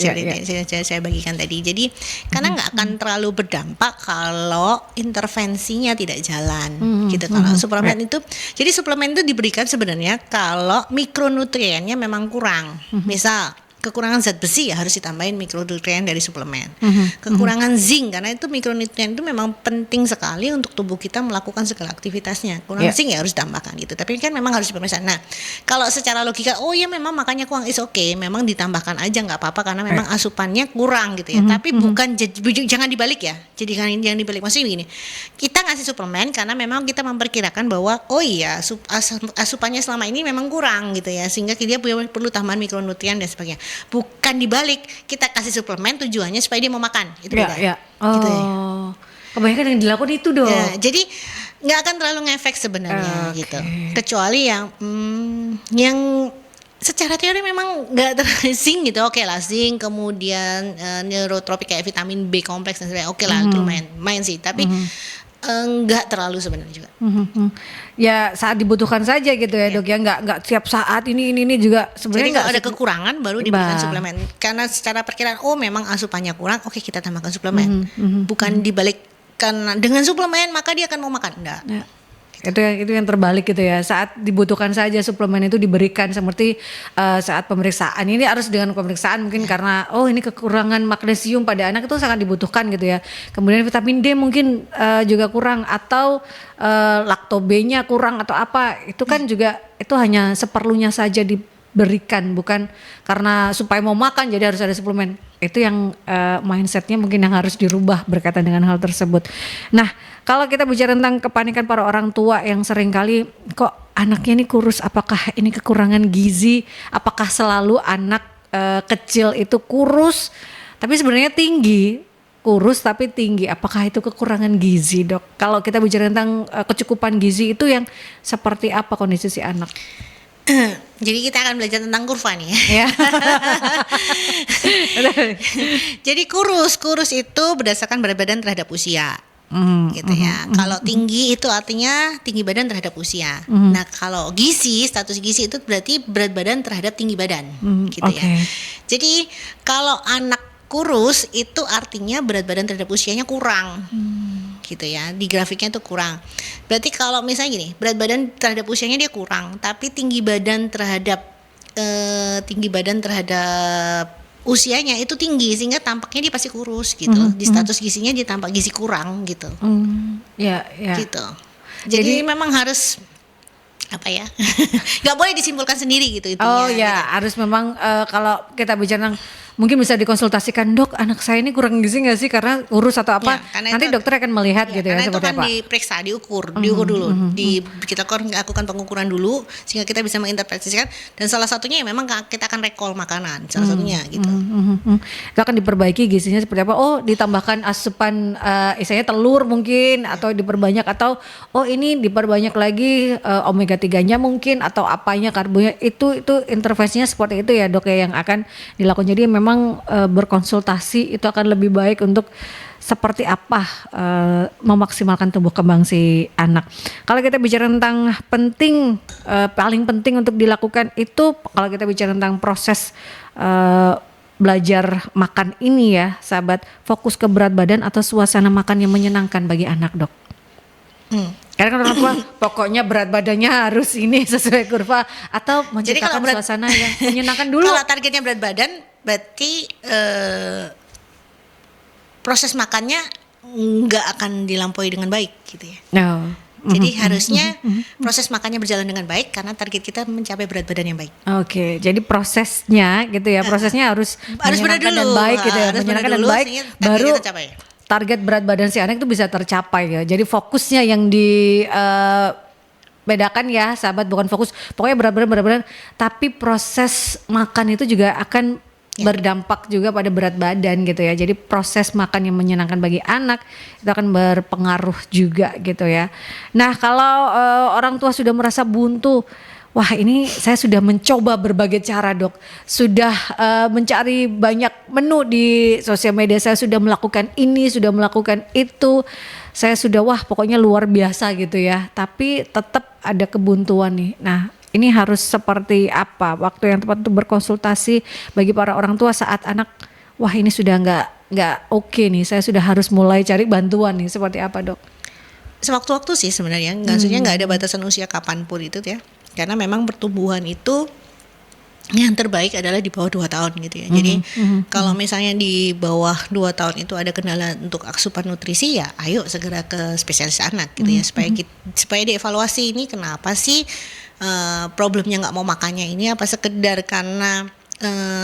saya bagikan tadi. Jadi karena nggak akan terlalu berdampak kalau intervensinya tidak jalan gitu. Kalau suplemen itu, jadi suplemen itu diberikan sebenarnya kalau mikronutriennya memang kurang. Misal kekurangan zat besi ya harus ditambahin mikronutrien dari suplemen. Kekurangan zinc, karena itu mikronutrien itu memang penting sekali untuk tubuh kita melakukan segala aktivitasnya. Kurang zinc ya harus ditambahkan gitu. Tapi kan memang harus dipermisahkan. Nah, kalau secara logika oh ya memang makannya kurang, is okay, memang ditambahkan aja nggak apa-apa karena memang asupannya kurang gitu ya. Tapi bukan jangan dibalik ya. Jadi jangan dibalik, maksudnya begini. Kita ngasih suplemen karena memang kita memperkirakan bahwa oh iya asupannya selama ini memang kurang gitu ya, sehingga dia perlu tambahan mikronutrien dan sebagainya. Bukan dibalik, kita kasih suplemen tujuannya supaya dia mau makan. Itu beda. Oh, gitu ya. Kebanyakan yang dilakukan itu dong. Ya, jadi nggak akan terlalu ngefek sebenarnya gitu. Kecuali yang secara teori memang nggak zinc gitu, oke lah zinc, kemudian neurotropik kayak vitamin B kompleks dan sebagainya, oke lah itu main sih. Tapi enggak terlalu sebenarnya juga. Ya saat dibutuhkan saja gitu ya dok ya, nggak tiap saat ini juga sebenarnya. Jadi kalau ada kekurangan baru diberikan suplemen. Karena secara perkiraan oh memang asupannya kurang, oke kita tambahkan suplemen. Bukan dibalik karena dengan suplemen maka dia akan mau makan, enggak. Ya. Itu yang terbalik gitu ya, saat dibutuhkan saja suplemen itu diberikan, seperti saat pemeriksaan ini harus dengan pemeriksaan mungkin karena oh ini kekurangan magnesium pada anak itu sangat dibutuhkan gitu ya, kemudian vitamin D mungkin juga kurang atau lakto-B-nya kurang atau apa, itu kan juga itu hanya seperlunya saja diberikan, bukan karena supaya mau makan jadi harus ada suplemen. Itu yang mindsetnya mungkin yang harus dirubah berkaitan dengan hal tersebut. Nah kalau kita bicara tentang kepanikan para orang tua yang seringkali kok anaknya ini kurus, apakah ini kekurangan gizi, apakah selalu anak kecil itu kurus tapi sebenarnya tinggi, kurus tapi tinggi, apakah itu kekurangan gizi dok? Kalau kita bicara tentang kecukupan gizi itu yang seperti apa kondisi si anak? Jadi kita akan belajar tentang kurva nih ya. Jadi kurus itu berdasarkan berat badan terhadap usia. Gitu ya. Kalau tinggi itu artinya tinggi badan terhadap usia. Nah, kalau gizi, status gizi itu berarti berat badan terhadap tinggi badan, gitu ya. Jadi kalau anak kurus itu artinya berat badan terhadap usianya kurang. Gitu ya, di grafiknya itu kurang. Berarti kalau misalnya gini, berat badan terhadap usianya dia kurang, tapi tinggi badan terhadap usianya itu tinggi, sehingga tampaknya dia pasti kurus gitu. Di status gizinya dia tampak gizi kurang gitu. Ya. Gitu. Jadi memang harus apa ya? Nggak boleh disimpulkan sendiri gitu itu. Oh ya, gitu. Harus memang kalau kita bicara tentang mungkin bisa dikonsultasikan, dok anak saya ini kurang gizi nggak sih karena urus atau apa, Ya, nanti dokter akan melihat gitu ya karena seperti itu kan apa. diperiksa, diukur dulu, kita lakukan pengukuran dulu sehingga kita bisa menginterpretasikan, dan salah satunya ya memang kita akan recall makanan, salah satunya gitu. Itu akan diperbaiki gizinya seperti apa? Oh ditambahkan asupan istilahnya telur mungkin, atau diperbanyak, atau oh ini diperbanyak lagi omega 3-nya mungkin, atau apanya karbonya, itu intervensinya seperti itu ya dok ya yang akan dilakukan. Jadi memang berkonsultasi itu akan lebih baik untuk seperti apa memaksimalkan tumbuh kembang si anak. Kalau kita bicara tentang paling penting untuk dilakukan itu, kalau kita bicara tentang proses belajar makan ini ya sahabat, fokus ke berat badan atau suasana makan yang menyenangkan bagi anak dok. Karena kan orang tua pokoknya berat badannya harus ini sesuai kurva, atau menciptakan suasana yang menyenangkan dulu. Kalau targetnya berat badan berarti proses makannya nggak akan dilampaui dengan baik gitu ya. Jadi harusnya proses makannya berjalan dengan baik karena target kita mencapai berat badan yang baik. Oke, jadi prosesnya gitu ya, prosesnya harus menyenangkan dan baik gitu ya, menyenangkan dan baik, baru target berat badan si anak itu bisa tercapai ya. Jadi fokusnya yang di bedakan ya sahabat, bukan fokus pokoknya berat badan, tapi proses makan itu juga akan berdampak juga pada berat badan gitu ya. Jadi proses makan yang menyenangkan bagi anak itu akan berpengaruh juga gitu ya. Nah kalau orang tua sudah merasa buntu, wah ini saya sudah mencoba berbagai cara dok, sudah mencari banyak menu di sosial media, saya sudah melakukan ini, sudah melakukan itu, saya sudah wah pokoknya luar biasa gitu ya, tapi tetap ada kebuntuan nih. Nah ini harus seperti apa waktu yang tepat untuk berkonsultasi bagi para orang tua saat anak, wah ini sudah nggak oke nih, saya sudah harus mulai cari bantuan nih, seperti apa dok? Sewaktu-waktu sih sebenarnya, maksudnya nggak ada batasan usia kapanpun itu ya, karena memang pertumbuhan itu yang terbaik adalah di bawah 2 tahun gitu ya. Jadi kalau misalnya di bawah 2 tahun itu ada kendala untuk asupan nutrisi, ya ayo segera ke spesialis anak gitu ya, supaya dievaluasi ini kenapa sih problemnya nggak mau makannya ini, apa sekedar karena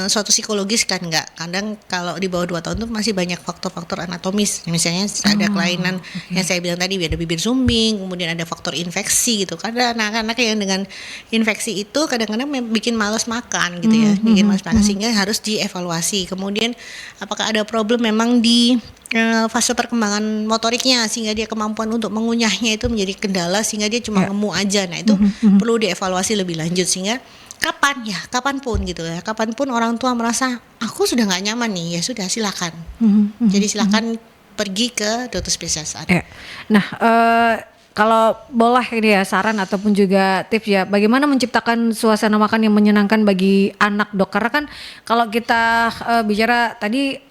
suatu psikologis kan enggak. Kadang kalau di bawah 2 tahun tuh masih banyak faktor-faktor anatomis. Misalnya ada kelainan yang saya bilang tadi, ada bibir sumbing, kemudian ada faktor infeksi gitu. Kadang anak-anak yang dengan infeksi itu kadang-kadang bikin malas makan gitu ya, bikin malas makan, sehingga harus dievaluasi. Kemudian apakah ada problem memang di fase perkembangan motoriknya, sehingga dia kemampuan untuk mengunyahnya itu menjadi kendala, sehingga dia cuma ngemu aja. Nah itu perlu dievaluasi lebih lanjut, sehingga kapanpun gitu ya, kapanpun orang tua merasa aku sudah nggak nyaman nih, ya sudah silakan. Jadi silakan pergi ke dokter spesialis anak. Nah kalau boleh ini ya saran ataupun juga tips ya, bagaimana menciptakan suasana makan yang menyenangkan bagi anak dok? Karena kan kalau kita bicara tadi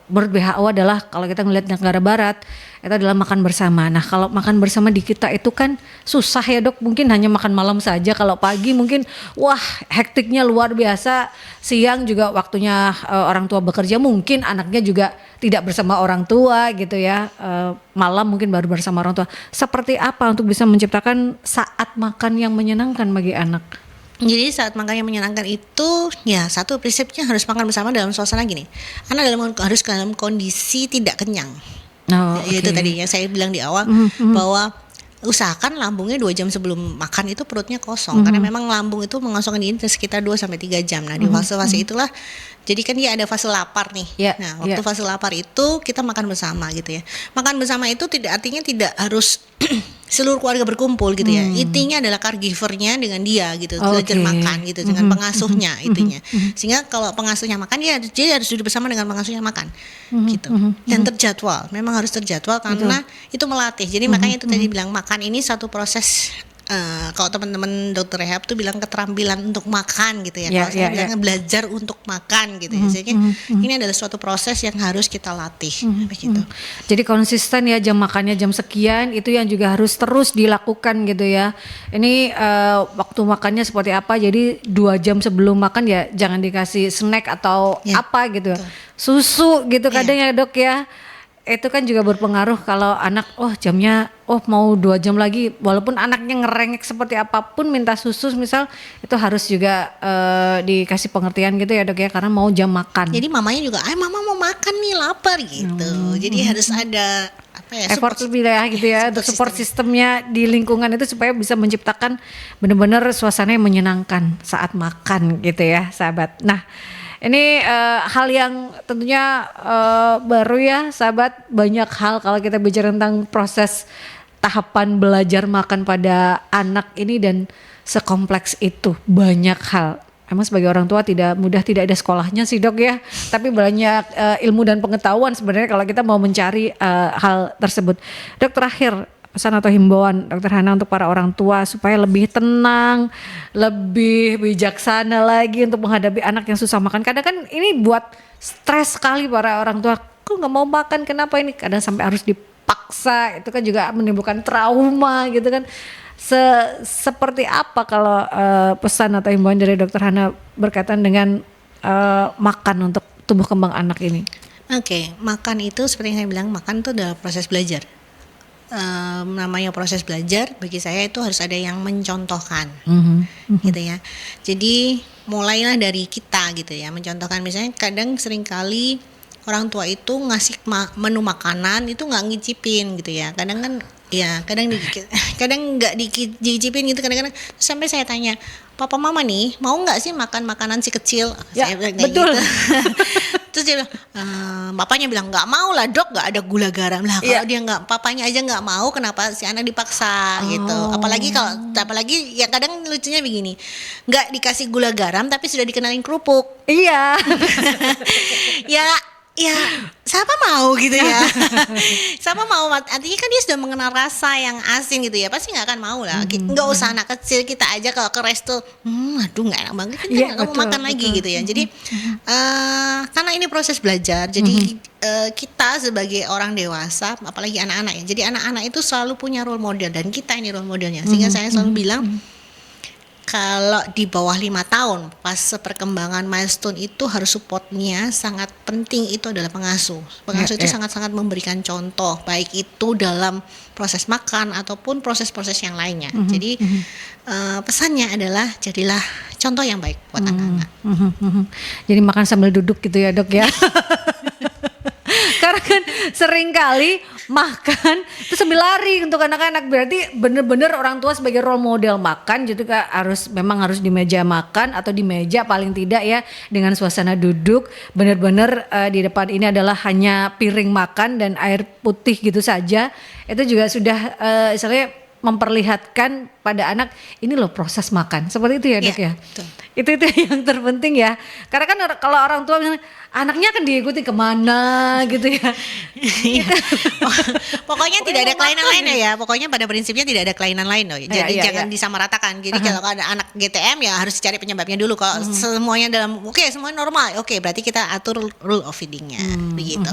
menurut WHO adalah kalau kita ngelihat negara barat itu adalah makan bersama. Nah kalau makan bersama di kita itu kan susah ya dok, mungkin hanya makan malam saja. Kalau pagi mungkin wah hektiknya luar biasa, siang juga waktunya orang tua bekerja, mungkin anaknya juga tidak bersama orang tua gitu ya, malam mungkin baru bersama orang tua. Seperti apa untuk bisa menciptakan saat makan yang menyenangkan bagi anak? Jadi saat makan yang menyenangkan itu ya, satu prinsipnya harus makan bersama dalam suasana gini, anak harus dalam kondisi tidak kenyang. Itu tadi yang saya bilang di awal, bahwa usahakan lambungnya 2 jam sebelum makan itu perutnya kosong, karena memang lambung itu mengosongkan diri sekitar 2-3 jam. Nah di fase-fase itulah, jadi kan dia ada fase lapar nih. Nah waktu fase lapar itu kita makan bersama gitu ya. Makan bersama itu artinya tidak harus seluruh keluarga berkumpul gitu ya. Intinya adalah caregivernya dengan dia gitu, belajar makan gitu dengan pengasuhnya intinya. Sehingga kalau pengasuhnya makan, dia harus duduk bersama dengan pengasuhnya makan gitu. Dan terjadwal, memang harus terjadwal karena itu melatih. Jadi makanya itu tadi bilang makan ini satu proses. Kalau teman-teman dokter rehab tuh bilang keterampilan untuk makan gitu ya. Kalau saya bilang belajar untuk makan gitu ya. Jadi ini adalah suatu proses yang harus kita latih begitu. Jadi konsisten ya, jam makannya jam sekian, itu yang juga harus terus dilakukan gitu ya. Ini waktu makannya seperti apa, jadi 2 jam sebelum makan ya jangan dikasih snack atau apa gitu. Susu gitu kadang ya dok ya. itu kan juga berpengaruh kalau anak jamnya mau 2 jam lagi, walaupun anaknya ngerengek seperti apapun minta susu misal, itu harus juga dikasih pengertian gitu ya dok ya, karena mau jam makan. Jadi mamanya juga, mama mau makan nih, lapar gitu. Jadi harus ada effort lebih ya gitu ya, untuk support sistemnya di lingkungan itu supaya bisa menciptakan benar-benar suasana yang menyenangkan saat makan gitu ya sahabat. Nah ini hal yang tentunya baru ya sahabat, banyak hal kalau kita bicara tentang proses tahapan belajar makan pada anak ini dan sekompleks itu banyak hal. Emang sebagai orang tua tidak mudah, tidak ada sekolahnya sih dok ya, tapi banyak ilmu dan pengetahuan sebenarnya kalau kita mau mencari hal tersebut. Dok, terakhir pesan atau himbauan Dokter Hana untuk para orang tua supaya lebih tenang, lebih bijaksana lagi untuk menghadapi anak yang susah makan. Kadang kan ini buat stres sekali para orang tua, kok nggak mau makan, kenapa ini, kadang sampai harus dipaksa, itu kan juga menimbulkan trauma gitu kan. Seperti apa kalau pesan atau himbauan dari Dokter Hana berkaitan dengan makan untuk tumbuh kembang anak ini? Oke, makan itu seperti yang saya bilang, makan itu adalah proses belajar. Namanya proses belajar bagi saya itu harus ada yang mencontohkan, gitu ya. Jadi mulailah dari kita gitu ya, mencontohkan. Misalnya kadang seringkali orang tua itu ngasih menu makanan itu nggak ngicipin gitu ya. Kadang kan ya kadang nggak dicicipin gitu, kadang-kadang sampai saya tanya, papa mama nih mau nggak sih makan makanan si kecil? Ya, saya bilang betul. gitu. Terus dia bilang, bapaknya bilang nggak mau lah dok, nggak ada gula garam lah. Kalau dia nggak, papanya aja nggak mau, kenapa si anak dipaksa gitu? Apalagi ya kadang lucunya begini, nggak dikasih gula garam tapi sudah dikenalin kerupuk. Iya. Ya siapa mau gitu ya. Siapa mau, artinya kan dia sudah mengenal rasa yang asin gitu ya, pasti nggak akan mau lah. Nggak usah anak kecil, kita aja kalau ke resto, aduh nggak enak banget kan, nggak mau makan lagi gitu ya. Jadi karena ini proses belajar, jadi kita sebagai orang dewasa, apalagi anak-anak ya, jadi anak-anak itu selalu punya role model dan kita ini role modelnya. Sehingga saya selalu bilang, kalau di bawah 5 tahun pas perkembangan milestone itu harus supportnya sangat penting, itu adalah pengasuh. Pengasuh itu sangat-sangat memberikan contoh, baik itu dalam proses makan ataupun proses-proses yang lainnya. Jadi pesannya adalah jadilah contoh yang baik buat anak-anak. Jadi makan sambil duduk gitu ya dok ya. Karena kan sering kali makan itu sambil lari untuk anak-anak, berarti bener-bener orang tua sebagai role model makan gitu kan, memang harus di meja makan atau di meja paling tidak ya, dengan suasana duduk bener-bener di depan ini adalah hanya piring makan dan air putih gitu saja. Itu juga sudah istilahnya memperlihatkan pada anak ini loh proses makan, seperti itu ya dok ya. Itu yang terpenting ya, karena kan kalau orang tua misalnya anaknya akan diikuti kemana gitu ya. Pokoknya tidak ada kelainan lain ya. Pokoknya pada prinsipnya tidak ada kelainan lain loh. Jadi jangan disamaratakan. Jadi kalau ada anak GTM ya harus cari penyebabnya dulu. Kalau semuanya semuanya normal, berarti kita atur rule of feedingnya, begitu.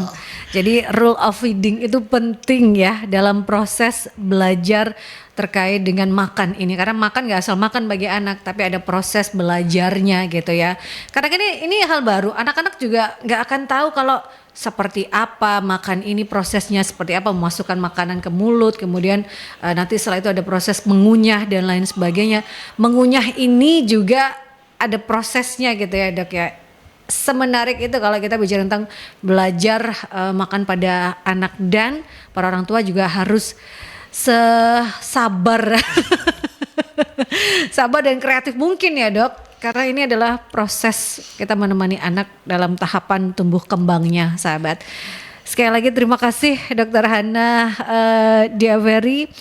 Jadi rule of feeding itu penting ya dalam proses belajar terkait dengan makan ini, karena makan gak asal makan bagi anak, tapi ada proses belajarnya gitu ya. Karena ini hal baru, anak-anak juga gak akan tahu kalau seperti apa makan ini, prosesnya seperti apa, memasukkan makanan ke mulut, kemudian nanti setelah itu ada proses mengunyah dan lain sebagainya. Mengunyah ini juga ada prosesnya gitu ya dok ya. Semenarik itu kalau kita bicara tentang belajar makan pada anak, dan para orang tua juga harus sabar dan kreatif mungkin ya dok, karena ini adalah proses kita menemani anak dalam tahapan tumbuh kembangnya sahabat. Sekali lagi terima kasih Dokter Hana Diaveri,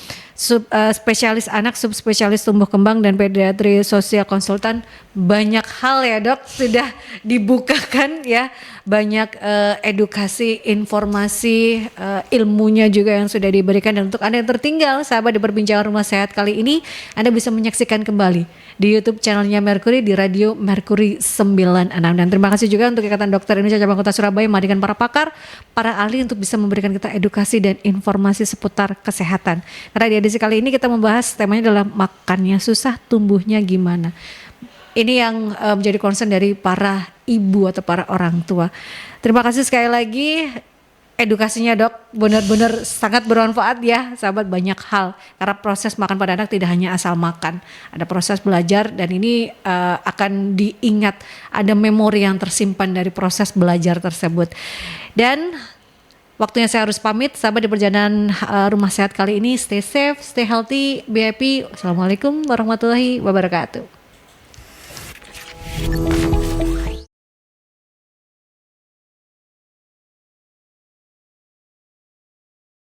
spesialis anak, subspesialis tumbuh kembang dan pediatri sosial konsultan. Banyak hal ya dok sudah dibukakan ya, banyak edukasi, informasi, ilmunya juga yang sudah diberikan. Dan untuk Anda yang tertinggal sahabat di perbincangan Rumah Sehat kali ini, Anda bisa menyaksikan kembali di YouTube channelnya Mercury, di Radio Mercury 96. Dan terima kasih juga untuk Ikatan Dokter Indonesia Cabang Kota Surabaya menghadirkan para pakar, para ahli untuk bisa memberikan kita edukasi dan informasi seputar kesehatan. Karena di edisi kali ini kita membahas temanya adalah makannya susah, tumbuhnya gimana. Ini yang menjadi concern dari para ibu atau para orang tua. Terima kasih sekali lagi. edukasinya dok, benar-benar sangat bermanfaat ya sahabat, banyak hal. Karena proses makan pada anak tidak hanya asal makan, ada proses belajar dan ini akan diingat, ada memori yang tersimpan dari proses belajar tersebut. Dan waktunya saya harus pamit sahabat di perjalanan Rumah Sehat kali ini. Stay safe, stay healthy, be happy. Assalamualaikum warahmatullahi wabarakatuh.